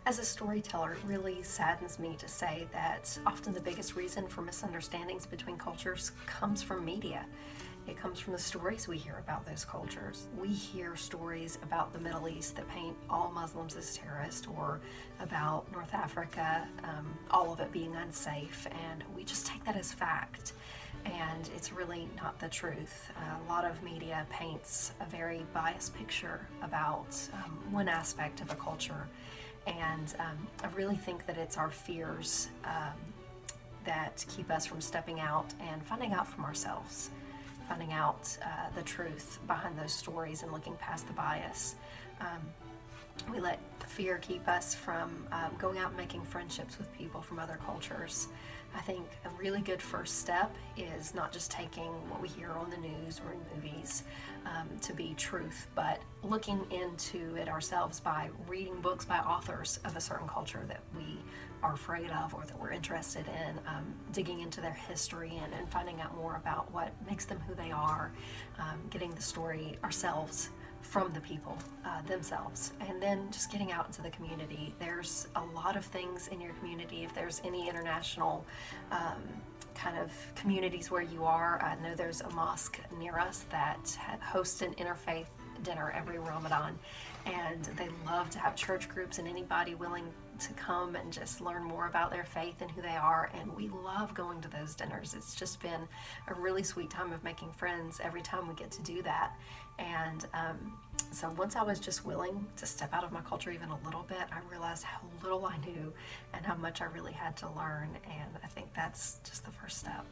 As a storyteller, it really saddens me to say that often the biggest reason for misunderstandings between cultures comes from media. It comes from the stories we hear about those cultures. We hear stories about the Middle East that paint all Muslims as terrorists, or about North Africa, all of it being unsafe, and we just take that as fact. And it's really not the truth. A lot of media paints a very biased picture about one aspect of a culture, and I really think that it's our fears that keep us from stepping out and finding out from ourselves, finding out the truth behind those stories and looking past the bias. We let fear keep us from going out and making friendships with people from other cultures. I think a really good first step is not just taking what we hear on the news or in movies to be truth, but looking into it ourselves by reading books by authors of a certain culture that we are afraid of or that we're interested in, digging into their history and finding out more about what makes them who they are, getting the story ourselves from the people themselves, and then just getting out into the community. There's a lot of things in your community. If there's any international kind of communities where you are, I know there's a mosque near us that hosts an interfaith dinner every Ramadan, and they love to have church groups and anybody willing to come and just learn more about their faith and who they are, and we love going to those dinners. It's just been a really sweet time of making friends every time we get to do that. And so once I was just willing to step out of my culture even a little bit, I realized how little I knew and how much I really had to learn, and I think that's just the first step.